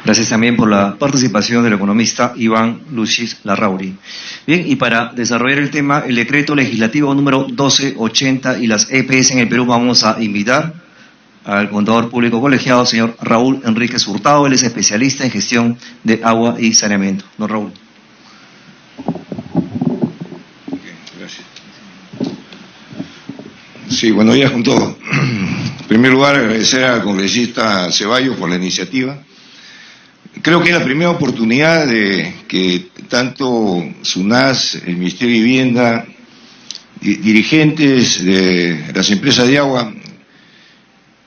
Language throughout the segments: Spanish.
Gracias también por la participación del economista Iván Lucis Larrauri. Bien, y para desarrollar el tema, el decreto legislativo número 1280 y las EPS en el Perú, vamos a invitar al contador público colegiado, señor Raúl Enríquez Hurtado. Él es especialista en gestión de agua y saneamiento. Don Raúl. Gracias. Sí, buenos días con todos. En primer lugar, agradecer al congresista Ceballos por la iniciativa. Creo que es la primera oportunidad de que tanto SUNAS, el Ministerio de Vivienda, dirigentes de las empresas de agua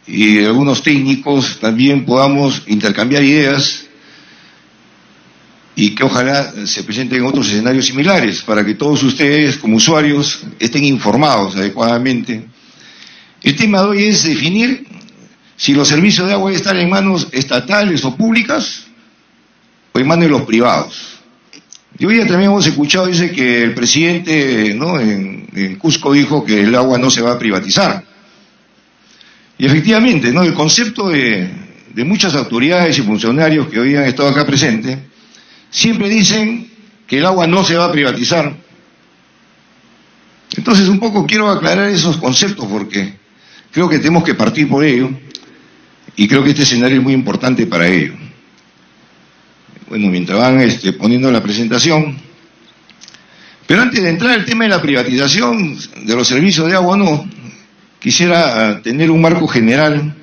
y algunos técnicos también podamos intercambiar ideas y que ojalá se presenten otros escenarios similares para que todos ustedes como usuarios estén informados adecuadamente. El tema de hoy es definir si los servicios de agua deben estar en manos estatales o públicas o en manos de los privados. Y hoy ya también hemos escuchado, dice que el presidente, ¿no?, en Cusco dijo que el agua no se va a privatizar. Y efectivamente, ¿no?, el concepto de muchas autoridades y funcionarios que hoy han estado acá presentes, siempre dicen que el agua no se va a privatizar. Entonces un poco quiero aclarar esos conceptos porque creo que tenemos que partir por ello y creo que este escenario es muy importante para ello. Bueno, mientras van poniendo la presentación. Pero antes de entrar al tema de la privatización de los servicios de agua, no, quisiera tener un marco general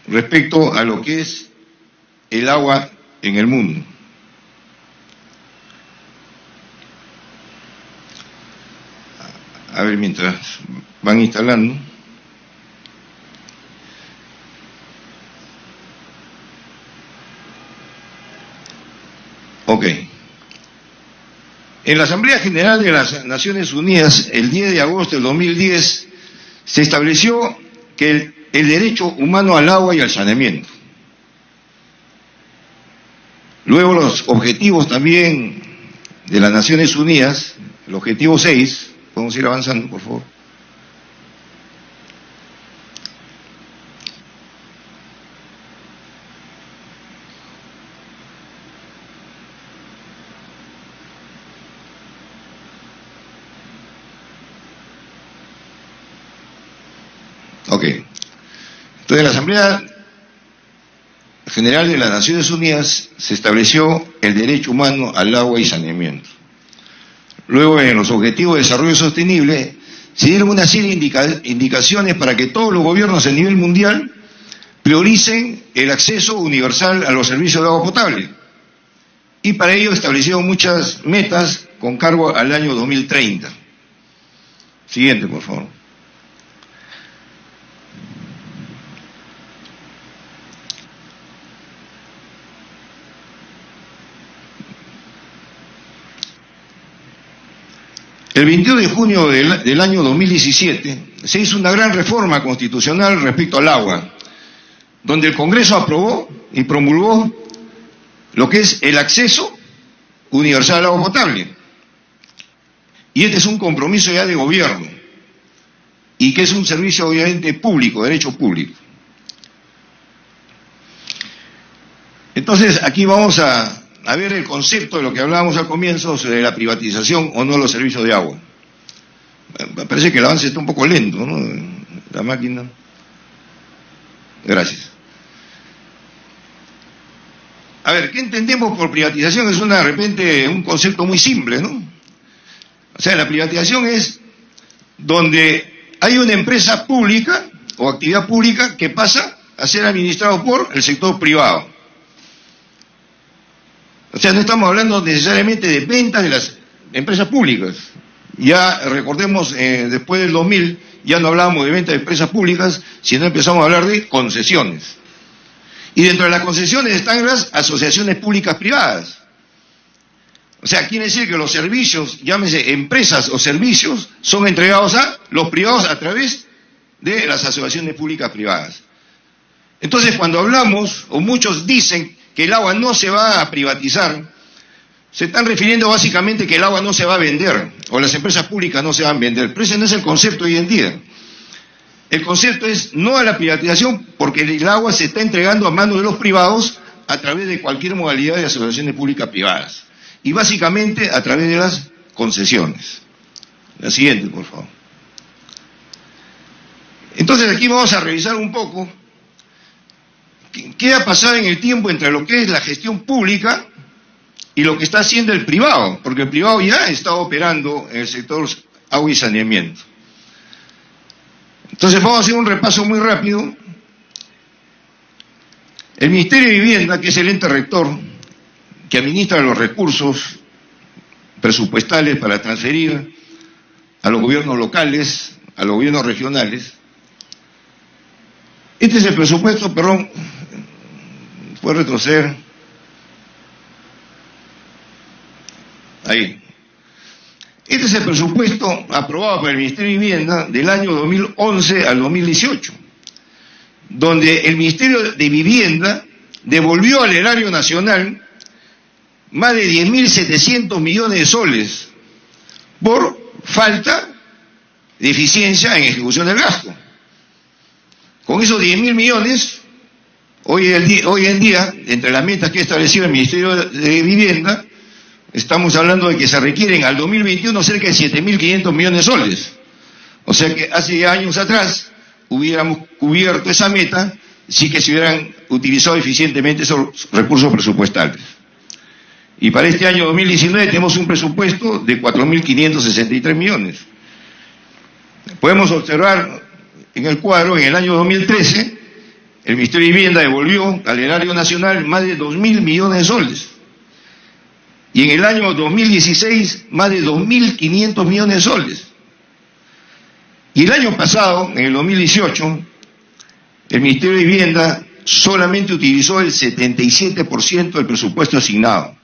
respecto a lo que es el agua en el mundo. A ver, mientras van instalando. Ok. En la Asamblea General de las Naciones Unidas, el 10 de agosto del 2010, se estableció que el derecho humano al agua y al saneamiento. Luego los objetivos también de las Naciones Unidas, el objetivo 6, podemos ir avanzando, por favor. Ok. Entonces, en la Asamblea General de las Naciones Unidas se estableció el derecho humano al agua y saneamiento. Luego, en los Objetivos de Desarrollo Sostenible, se dieron una serie de indicaciones para que todos los gobiernos a nivel mundial prioricen el acceso universal a los servicios de agua potable. Y para ello establecieron muchas metas con cargo al año 2030. Siguiente, por favor. El 22 de junio del año 2017 se hizo una gran reforma constitucional respecto al agua, donde el Congreso aprobó y promulgó lo que es el acceso universal al agua potable. Y este es un compromiso ya de gobierno, y que es un servicio obviamente público, derecho público. Entonces, aquí vamos a ver el concepto de lo que hablábamos al comienzo sobre la privatización o no de los servicios de agua. Me parece que el avance está un poco lento, ¿no?, la máquina. Gracias. A ver, ¿qué entendemos por privatización? Es de repente un concepto muy simple, ¿no? O sea, la privatización es donde hay una empresa pública o actividad pública que pasa a ser administrado por el sector privado. O sea, no estamos hablando necesariamente de ventas de las empresas públicas. Ya recordemos, después del 2000, ya no hablábamos de ventas de empresas públicas, sino empezamos a hablar de concesiones. Y dentro de las concesiones están las asociaciones públicas privadas. O sea, quiere decir que los servicios, llámese empresas o servicios, son entregados a los privados a través de las asociaciones públicas privadas. Entonces, cuando hablamos, o muchos dicen que el agua no se va a privatizar, se están refiriendo básicamente que el agua no se va a vender, o las empresas públicas no se van a vender, pero ese no es el concepto hoy en día. El concepto es no a la privatización porque el agua se está entregando a manos de los privados a través de cualquier modalidad de asociaciones públicas privadas. Y básicamente a través de las concesiones. La siguiente, por favor. Entonces aquí vamos a revisar un poco qué ha pasado en el tiempo entre lo que es la gestión pública y lo que está haciendo el privado, porque el privado ya está operando en el sector agua y saneamiento. Entonces vamos a hacer un repaso muy rápido. El Ministerio de Vivienda, que es el ente rector, que administra los recursos presupuestales para transferir a los gobiernos locales, a los gobiernos regionales. Este es el presupuesto, perdón, puede retroceder. Ahí. Este es el presupuesto aprobado por el Ministerio de Vivienda del año 2011 al 2018, donde el Ministerio de Vivienda devolvió al erario nacional más de 10.700 millones de soles por falta de eficiencia en ejecución del gasto. Con esos 10.000 millones, hoy en día, entre las metas que ha establecido el Ministerio de Vivienda, estamos hablando de que se requieren al 2021 cerca de 7.500 millones de soles. O sea que hace años atrás hubiéramos cubierto esa meta si que se hubieran utilizado eficientemente esos recursos presupuestales. Y para este año 2019 tenemos un presupuesto de 4.563 millones. Podemos observar en el cuadro, en el año 2013, el Ministerio de Vivienda devolvió al erario nacional más de 2.000 millones de soles. Y en el año 2016, más de 2.500 millones de soles. Y el año pasado, en el 2018, el Ministerio de Vivienda solamente utilizó el 77% del presupuesto asignado.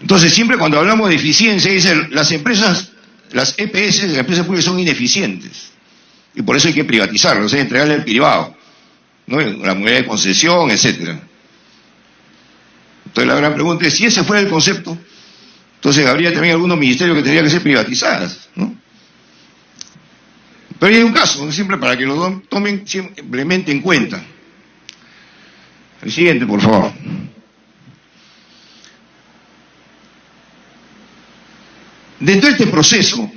Entonces, siempre cuando hablamos de eficiencia, dicen las empresas, las EPS, las empresas públicas son ineficientes. Y por eso hay que privatizarlas, o sea, entregarle al privado, ¿no? La modalidad de concesión, etcétera. Entonces la gran pregunta es, si ese fuera el concepto, entonces habría también algunos ministerios que tendrían que ser privatizadas, ¿no? Pero hay un caso, siempre para que lo tomen simplemente en cuenta. El siguiente, por favor. Dentro de este proceso,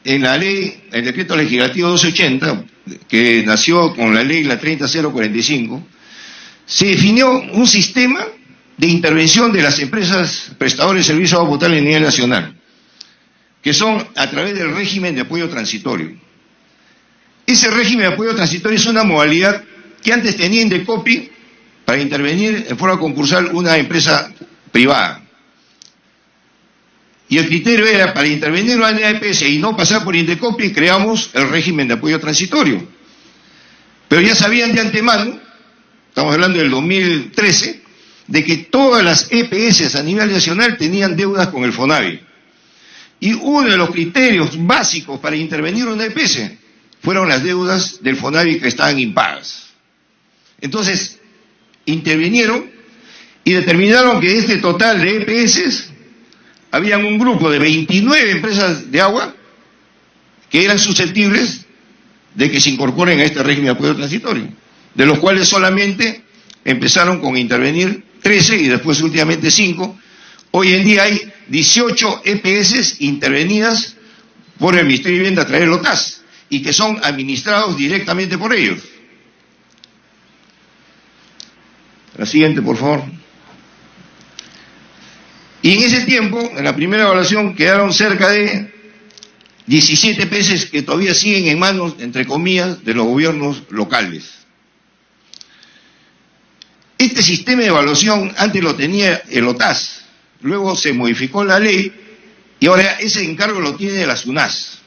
en la ley, el decreto legislativo 1280, que nació con la ley la 30045, se definió un sistema de intervención de las empresas prestadoras de servicios de agua potable a nivel nacional, que son a través del régimen de apoyo transitorio. Ese régimen de apoyo transitorio es una modalidad que antes tenía Indecopi para intervenir en forma concursal una empresa privada. Y el criterio era, para intervenir una EPS y no pasar por Indecopi, creamos el régimen de apoyo transitorio. Pero ya sabían de antemano, estamos hablando del 2013, de que todas las EPS a nivel nacional tenían deudas con el FONAVI. Y uno de los criterios básicos para intervenir una EPS fueron las deudas del FONAVI que estaban impagas. Entonces, intervinieron y determinaron que de este total de EPS habían un grupo de 29 empresas de agua que eran susceptibles de que se incorporen a este régimen de apoyo transitorio, de los cuales solamente empezaron con intervenir 13 y después últimamente 5. Hoy en día hay 18 EPS intervenidas por el Ministerio de Vivienda a través del OTAS y que son administrados directamente por ellos. La siguiente, por favor. Y en ese tiempo, en la primera evaluación, quedaron cerca de 17 EPS que todavía siguen en manos, entre comillas, de los gobiernos locales. Este sistema de evaluación antes lo tenía el OTAS, luego se modificó la ley y ahora ese encargo lo tiene la SUNAS.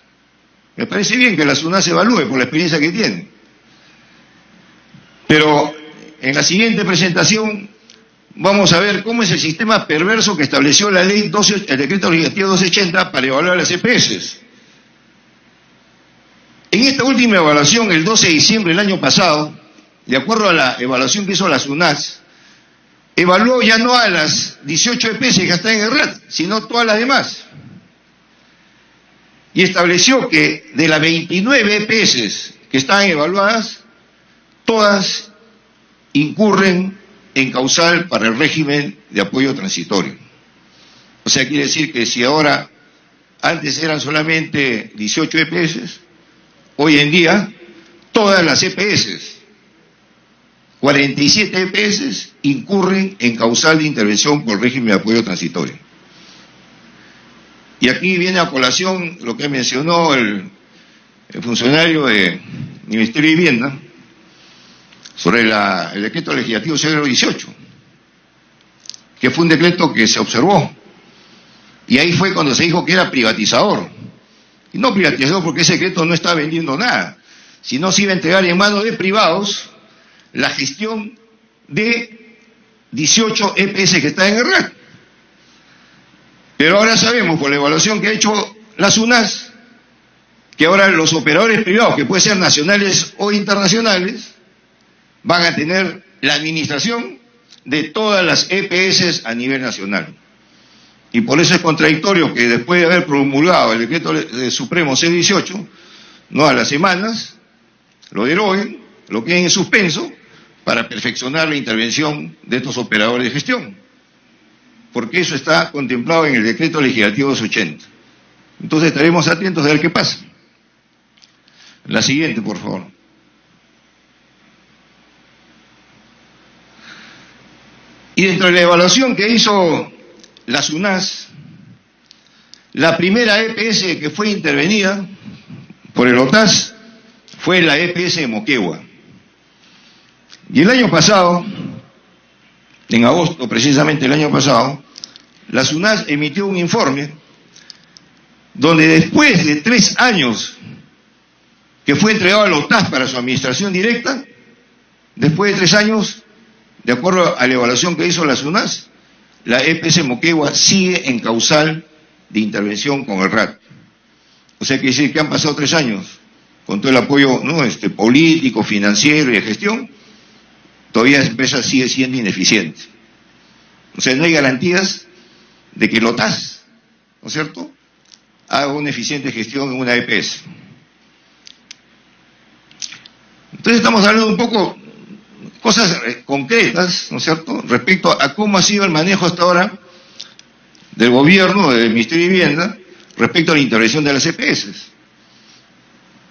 Me parece bien que la SUNAS evalúe por la experiencia que tiene. Pero en la siguiente presentación vamos a ver cómo es el sistema perverso que estableció la ley el decreto legislativo 1280 para evaluar las EPS. En esta última evaluación, el 12 de diciembre del año pasado, de acuerdo a la evaluación que hizo la SUNAS, evaluó ya no a las 18 EPS que están en el RAT, sino todas las demás. y estableció que de las 29 EPS que están evaluadas, todas incurren en causal para el régimen de apoyo transitorio. O sea, quiere decir que si ahora, antes eran solamente 18 EPS, hoy en día todas las EPS, 47 EPS, incurren en causal de intervención por régimen de apoyo transitorio. Y aquí viene a colación lo que mencionó el funcionario del Ministerio de Vivienda sobre el decreto legislativo 018, que fue un decreto que se observó. Y ahí fue cuando se dijo que era privatizador. Y no privatizador porque ese decreto no está vendiendo nada, sino se iba a entregar en manos de privados la gestión de 18 EPS que están en el RAC. Pero ahora sabemos, por la evaluación que ha hecho la SUNAS, que ahora los operadores privados, que pueden ser nacionales o internacionales, van a tener la administración de todas las EPS a nivel nacional. Y por eso es contradictorio que después de haber promulgado el decreto supremo C18, no a las semanas, lo deroguen, lo queden en suspenso, para perfeccionar la intervención de estos operadores de gestión. Porque eso está contemplado en el decreto legislativo 280. Entonces estaremos atentos a ver qué pasa. La siguiente, por favor. Y dentro de la evaluación que hizo la SUNAS, la primera EPS que fue intervenida por el OTAS fue la EPS de Moquegua. Y el año pasado, en agosto precisamente el año pasado, la SUNAS emitió un informe donde después de 3 años que fue entregado al OTAS para su administración directa, después de 3 años, de acuerdo a la evaluación que hizo la SUNAS, la EPS Moquegua sigue en causal de intervención con el RAT. O sea, quiere decir que han pasado 3 años con todo el apoyo, ¿no?, político, financiero y de gestión, todavía la empresa sigue siendo ineficiente. O sea, no hay garantías de que el OTAS, ¿no es cierto?, haga una eficiente gestión en una EPS. Entonces estamos hablando un poco cosas concretas, ¿no es cierto?, respecto a cómo ha sido el manejo hasta ahora del gobierno, del Ministerio de Vivienda, respecto a la intervención de las EPS.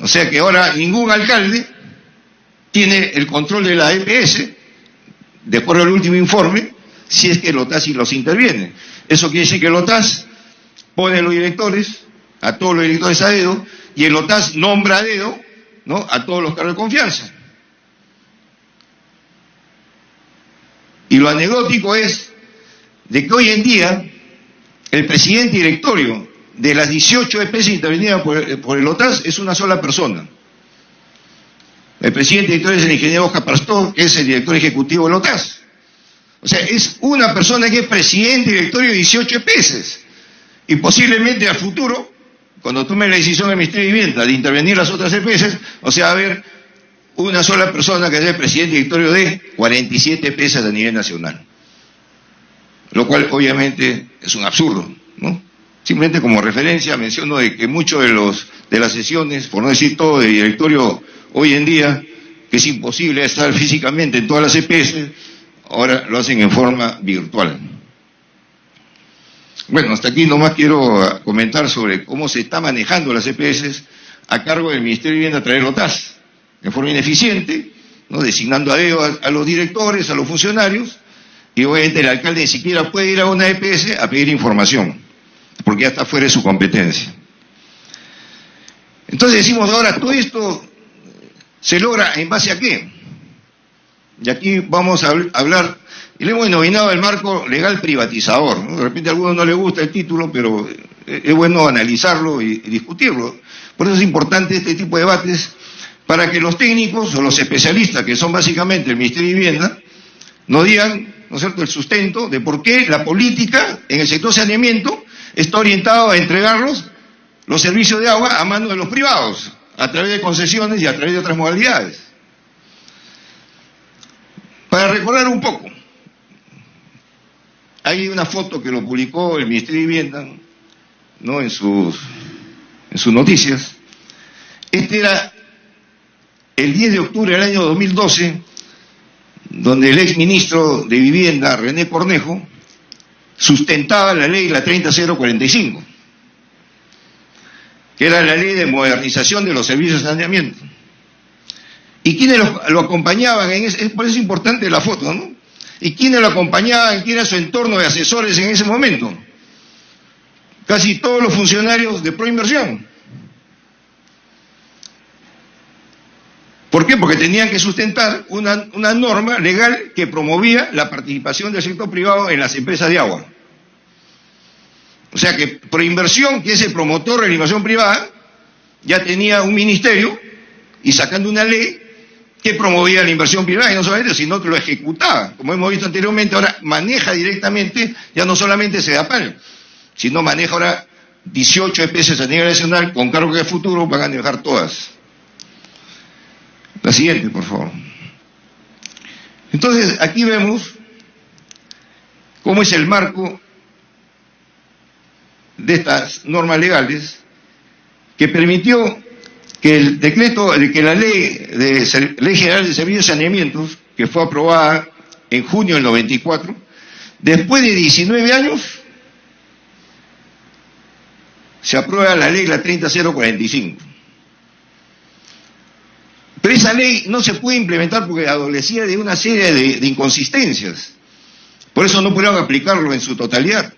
O sea que ahora ningún alcalde tiene el control de la EPS, de acuerdo al último informe, si es que el OTAS sí los interviene. Eso quiere decir que el OTAS pone a los directores, a todos los directores a dedo, y el OTAS nombra a dedo, ¿no?, a todos los cargos de confianza. Y lo anecdótico es de que hoy en día el presidente directorio de las 18 EPS intervenidas por el OTAS es una sola persona. El presidente directorio es el ingeniero Oscar Pastor, que es el director ejecutivo del OTAS. O sea, es una persona que es presidente directorio de 18 EPS. Y posiblemente a futuro, cuando tome la decisión del Ministerio de Vivienda de intervenir las otras EPS, o sea, va a haber una sola persona que es el presidente directorio de 47 EPS a nivel nacional. Lo cual obviamente es un absurdo, ¿no? Simplemente como referencia menciono de que muchos de las sesiones, por no decir todo, de directorio hoy en día, que es imposible estar físicamente en todas las EPS, ahora lo hacen en forma virtual. Bueno, hasta aquí nomás quiero comentar sobre cómo se está manejando las EPS a cargo del Ministerio de Vivienda a través del OTAS, de forma ineficiente, ¿no?, designando a dedo a los directores, a los funcionarios, y obviamente el alcalde ni siquiera puede ir a una EPS a pedir información, porque ya está fuera de su competencia. Entonces decimos ahora, todo esto se logra ¿en base a qué? Y aquí vamos a hablar, y le hemos denominado el marco legal privatizador, ¿no? De repente a algunos no les gusta el título, pero es bueno analizarlo y discutirlo. Por eso es importante este tipo de debates, para que los técnicos o los especialistas, que son básicamente el Ministerio de Vivienda, nos digan, ¿no es cierto?, el sustento de por qué la política en el sector saneamiento está orientado a entregarlos los servicios de agua a manos de los privados, a través de concesiones y a través de otras modalidades. Para recordar un poco, hay una foto que lo publicó el Ministerio de Vivienda, ¿no?, en sus en sus noticias. Este era el 10 de octubre del año 2012, donde el ex ministro de Vivienda, René Cornejo, sustentaba la ley, la 30045, que era la ley de modernización de los servicios de saneamiento. ¿Y quiénes lo acompañaban? Por eso es importante la foto, ¿no? ¿Y quiénes lo acompañaban? ¿Quién era su entorno de asesores en ese momento? Casi todos los funcionarios de Proinversión. ¿Por qué? Porque tenían que sustentar una norma legal que promovía la participación del sector privado en las empresas de agua. O sea que Proinversión, que es el promotor de la inversión privada, ya tenía un ministerio y sacando una ley que promovía la inversión privada, y no solamente, sino que lo ejecutaba. Como hemos visto anteriormente, ahora maneja directamente, ya no solamente SEDAPAL, sino maneja ahora 18 EPS a nivel nacional, con cargo que a futuro van a manejar todas. La siguiente, por favor. Entonces, aquí vemos cómo es el marco de estas normas legales que permitió que el decreto, que la Ley General de Servicios de Saneamiento, que fue aprobada en junio del 94, después de 19 años, se aprueba la ley, la 30045. Pero esa ley no se puede implementar porque adolecía de una serie de inconsistencias. Por eso no pudieron aplicarlo en su totalidad.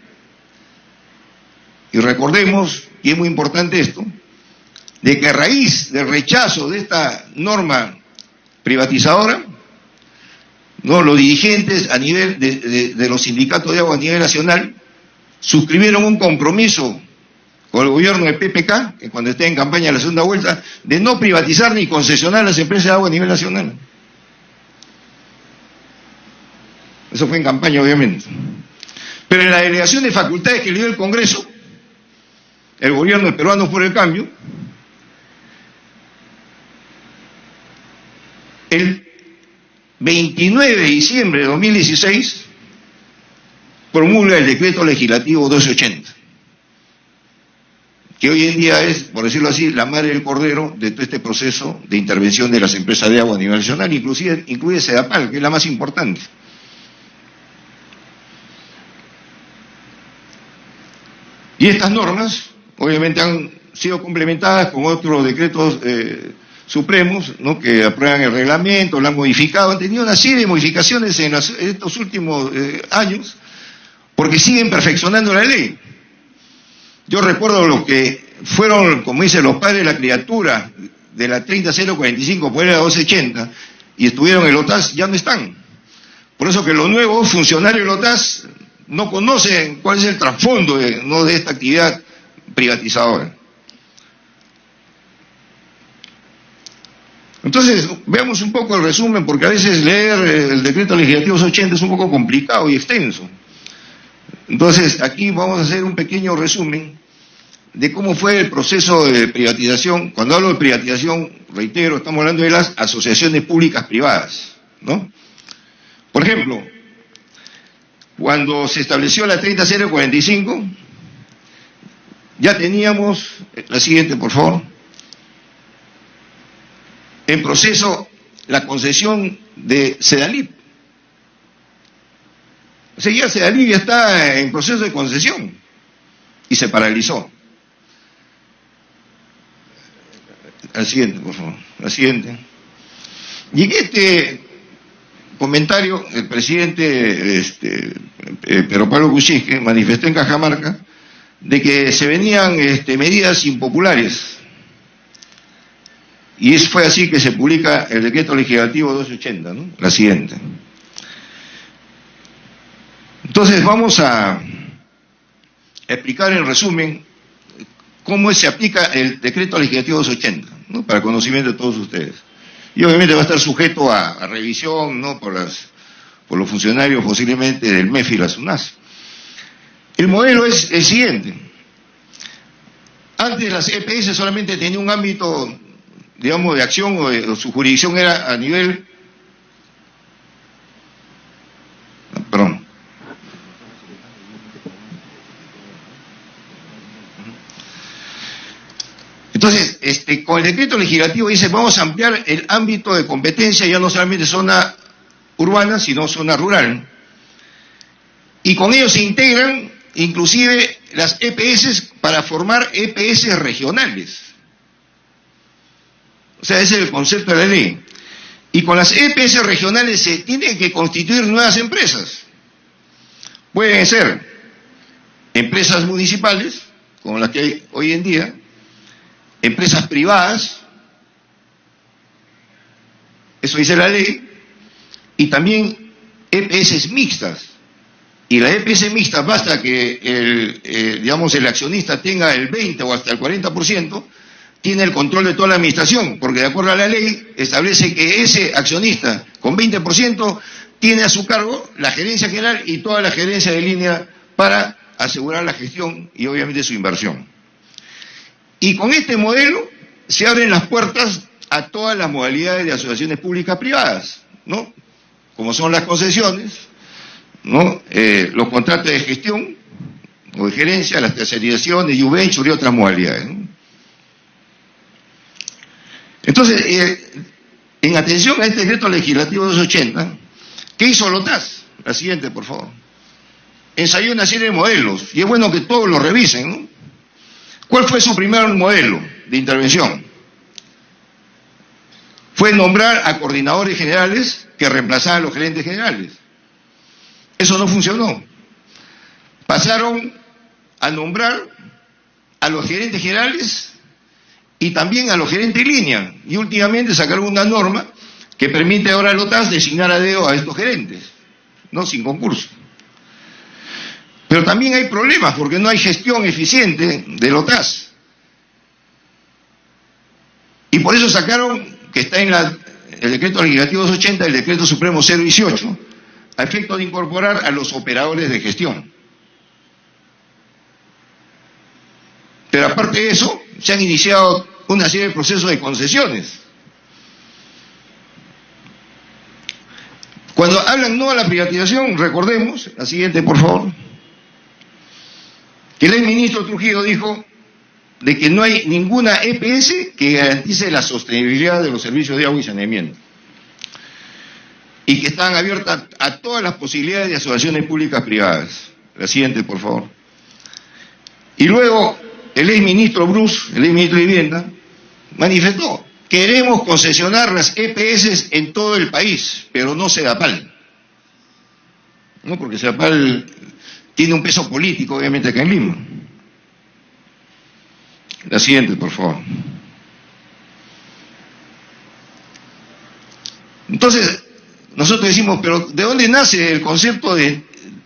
Y recordemos, y es muy importante esto, de que a raíz del rechazo de esta norma privatizadora, ¿no?, los dirigentes a nivel de los sindicatos de agua a nivel nacional suscribieron un compromiso con el gobierno del PPK, que cuando esté en campaña de la segunda vuelta, de no privatizar ni concesionar las empresas de agua a nivel nacional. Eso fue en campaña, obviamente. Pero en la delegación de facultades que le dio el Congreso, el gobierno de Peruanos por el Cambio, el 29 de diciembre de 2016 promulga el decreto legislativo 1280, que hoy en día es, por decirlo así, la madre del cordero de todo este proceso de intervención de las empresas de agua a nivel nacional, incluye SEDAPAL, que es la más importante. Y estas normas, obviamente, han sido complementadas con otros decretos supremos, ¿no?, que aprueban el reglamento, lo han modificado, han tenido una serie de modificaciones en estos últimos años, porque siguen perfeccionando la ley. Yo recuerdo lo que fueron, como dicen los padres de la criatura, de la 30045 por la 1280, y estuvieron en el OTAS, ya no están. Por eso que los nuevos funcionarios del OTAS no conocen cuál es el trasfondo de esta actividad privatizadora. Entonces, veamos un poco el resumen, porque a veces leer el decreto legislativo 280 es un poco complicado y extenso. Entonces, aquí vamos a hacer un pequeño resumen de cómo fue el proceso de privatización. Cuando hablo de privatización, reitero, estamos hablando de las asociaciones públicas privadas, ¿no? Por ejemplo, cuando se estableció la 30045, ya teníamos, la siguiente por favor, en proceso la concesión de Sedalip. O sea, ya Sedalip ya está en proceso de concesión y se paralizó. La siguiente, por favor, la siguiente. Y en este comentario, el presidente Pedro Pablo Kuczynski manifestó en Cajamarca de que se venían medidas impopulares. Y fue así que se publica el decreto legislativo 280, ¿no? La siguiente. Entonces vamos a explicar en resumen cómo se aplica el decreto legislativo 280, ¿no?, para conocimiento de todos ustedes. Y obviamente va a estar sujeto a revisión, ¿no?, por los funcionarios posiblemente del MEF y la SUNAS. El modelo es el siguiente. Antes las EPS solamente tenían un ámbito, digamos, de acción, o su jurisdicción era a nivel... Perdón. Entonces, con el decreto legislativo dice, vamos a ampliar el ámbito de competencia, ya no solamente zona urbana, sino zona rural. Y con ello se integran inclusive las EPS para formar EPS regionales. O sea, ese es el concepto de la ley. Y con las EPS regionales se tienen que constituir nuevas empresas. Pueden ser empresas municipales, como las que hay hoy en día, empresas privadas, eso dice la ley, y también EPS mixtas. Y la EPS mixta basta que el accionista tenga el 20 o hasta el 40%, tiene el control de toda la administración, porque de acuerdo a la ley establece que ese accionista con 20% tiene a su cargo la gerencia general y toda la gerencia de línea para asegurar la gestión y obviamente su inversión. Y con este modelo se abren las puertas a todas las modalidades de asociaciones públicas privadas, ¿no? Como son las concesiones, ¿no? Los contratos de gestión o de gerencia, las tercerizaciones, joint venture y otras modalidades, ¿no? Entonces, en atención a este decreto legislativo 280, ¿qué hizo LOTAS? La siguiente, por favor. Ensayó una serie de modelos, y es bueno que todos lo revisen, ¿no? ¿Cuál fue su primer modelo de intervención? Fue nombrar a coordinadores generales que reemplazaban a los gerentes generales. Eso no funcionó. Pasaron a nombrar a los gerentes generales y también a los gerentes de línea. Y últimamente sacaron una norma que permite ahora a LOTAS designar a dedo a estos gerentes, ¿no? Sin concurso. Pero también hay problemas porque no hay gestión eficiente de LOTAS. Y por eso sacaron, que está en el decreto legislativo 280, el decreto supremo 018, a efecto de incorporar a los operadores de gestión. Pero aparte de eso, se han iniciado una serie de procesos de concesiones. Cuando hablan no a la privatización, recordemos, la siguiente por favor, que el exministro Trujillo dijo de que no hay ninguna EPS que garantice la sostenibilidad de los servicios de agua y saneamiento, y que están abiertas a todas las posibilidades de asociaciones públicas privadas. La siguiente, por favor. Y luego, el exministro Bruce, el exministro de Vivienda, manifestó: queremos concesionar las EPS en todo el país, pero no Sedapal. No, porque Sedapal tiene un peso político, obviamente, acá en Lima. La siguiente, por favor. Entonces, nosotros decimos, pero ¿de dónde nace el concepto de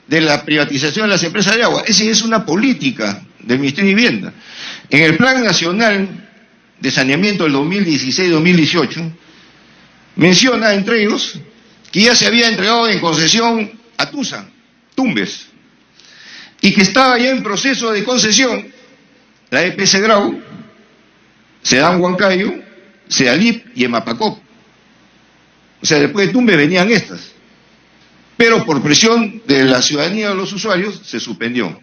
la privatización de las empresas de agua? Esa es una política del Ministerio de Vivienda. En el Plan Nacional de Saneamiento del 2016-2018, menciona entre ellos que ya se había entregado en concesión a Tumbes, y que estaba ya en proceso de concesión la EPS Grau, Sedam Huancayo, Sedalip y Emapacop. O sea, después de Tumbes venían estas. Pero por presión de la ciudadanía de los usuarios se suspendió.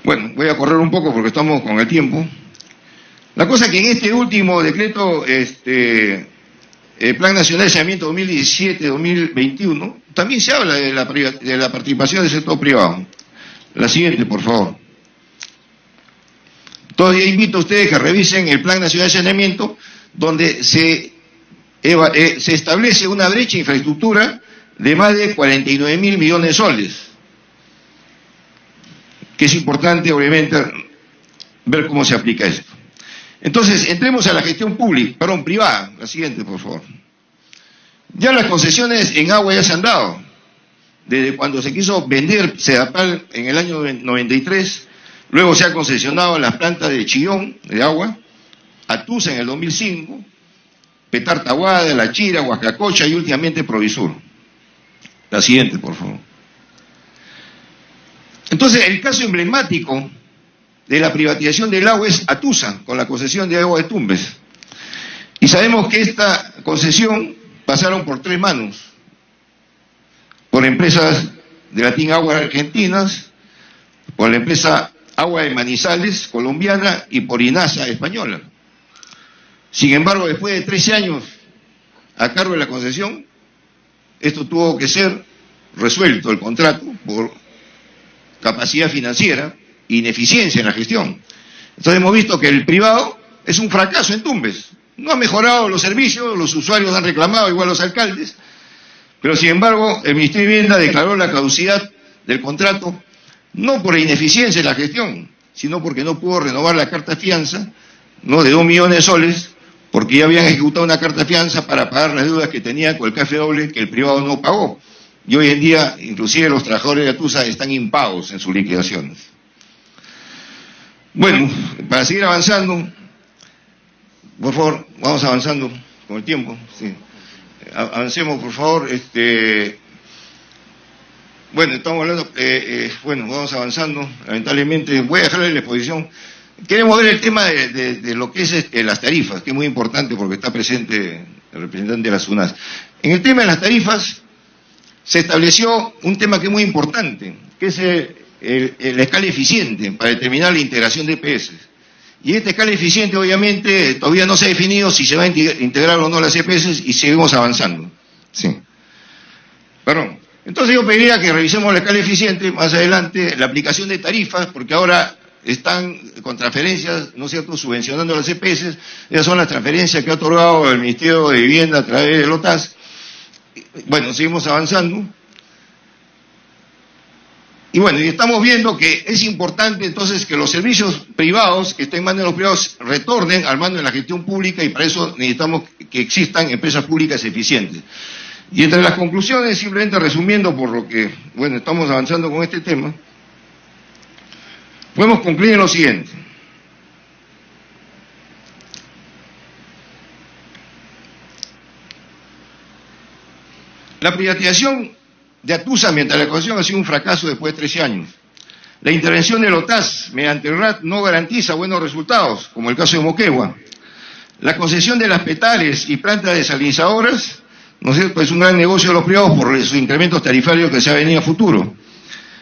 Bueno, voy a correr un poco porque estamos con el tiempo. La cosa es que en este último decreto, el Plan Nacional de Saneamiento 2017-2021, también se habla de la participación del sector privado. La siguiente, por favor. Todavía invito a ustedes que revisen el Plan Nacional de Saneamiento, donde se establece una brecha de infraestructura de más de 49.000 millones de soles, que es importante, obviamente, ver cómo se aplica esto. Entonces, entremos a la gestión privada. La siguiente, por favor. Ya las concesiones en agua ya se han dado. Desde cuando se quiso vender Sedapal en el año 93, luego se ha concesionado las plantas de Chillón, de agua, Atusa en el 2005, Petar Tahuada, La Chira, Huascacocha y últimamente Provisur. La siguiente, por favor. Entonces, el caso emblemático de la privatización del agua es Atusa, con la concesión de agua de Tumbes. Y sabemos que esta concesión pasaron por 3 manos, por empresas de Latin Aguas Argentinas, por la empresa Agua de Manizales, colombiana, y por INASA, española. Sin embargo, después de 13 años a cargo de la concesión, esto tuvo que ser resuelto, el contrato, por capacidad financiera e ineficiencia en la gestión. Entonces hemos visto que el privado es un fracaso en Tumbes. No ha mejorado los servicios, los usuarios han reclamado, igual los alcaldes, pero sin embargo el Ministerio de Vivienda declaró la caducidad del contrato no por ineficiencia en la gestión, sino porque no pudo renovar la carta fianza, ¿no?, de 2 millones de soles, porque ya habían ejecutado una carta fianza para pagar las deudas que tenían con el KfW que el privado no pagó. Y hoy en día, inclusive los trabajadores de Atusa están impagos en sus liquidaciones. Bueno, para seguir avanzando, por favor, vamos avanzando con el tiempo. Sí. Avancemos, por favor. Bueno, estamos hablando, bueno, vamos avanzando. Lamentablemente, voy a dejarle la exposición. Queremos ver el tema de lo que es las tarifas, que es muy importante porque está presente el representante de la SUNAS. En el tema de las tarifas, se estableció un tema que es muy importante, que es la escala eficiente para determinar la integración de EPS. Y esta escala eficiente, obviamente, todavía no se ha definido si se va a integrar o no las EPS y seguimos avanzando. Sí. Perdón. Entonces yo pediría que revisemos la escala eficiente, más adelante, la aplicación de tarifas, porque ahora están con transferencias, ¿no es cierto?, subvencionando las EPS. Esas son las transferencias que ha otorgado el Ministerio de Vivienda a través del OTAS. Bueno, seguimos avanzando. Y bueno, y estamos viendo que es importante entonces que los servicios privados que estén en manos de los privados retornen al mando de la gestión pública, y para eso necesitamos que existan empresas públicas eficientes. Y entre las conclusiones, simplemente resumiendo por lo que, bueno, estamos avanzando con este tema, podemos concluir en lo siguiente. La privatización de Atusa mediante la concesión ha sido un fracaso después de 13 años. La intervención del OTAS mediante el RAT no garantiza buenos resultados, como el caso de Moquegua. La concesión de las petales y plantas desalinizadoras, ¿no es cierto?, es un gran negocio de los privados por sus incrementos tarifarios que se ha venido a futuro.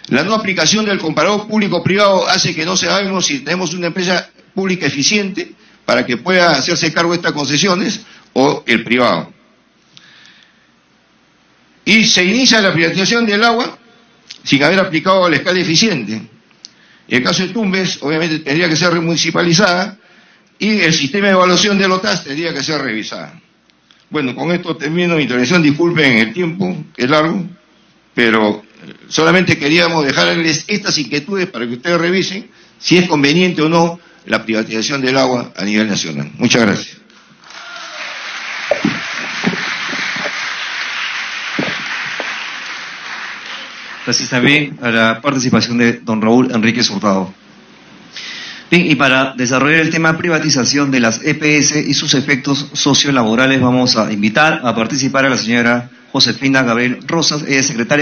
La no aplicación del comparador público-privado hace que no sabemos si tenemos una empresa pública eficiente para que pueda hacerse cargo de estas concesiones o el privado. Y se inicia la privatización del agua sin haber aplicado la escala eficiente. En el caso de Tumbes, obviamente tendría que ser remunicipalizada y el sistema de evaluación del OTAS tendría que ser revisada. Bueno, con esto termino mi intervención. Disculpen el tiempo, que es largo, pero solamente queríamos dejarles estas inquietudes para que ustedes revisen si es conveniente o no la privatización del agua a nivel nacional. Muchas gracias. Gracias también a la participación de don Raúl Enríquez Hurtado. Bien, y para desarrollar el tema privatización de las EPS y sus efectos sociolaborales, vamos a invitar a participar a la señora Josefina Gabriel Rosas, ella es secretaria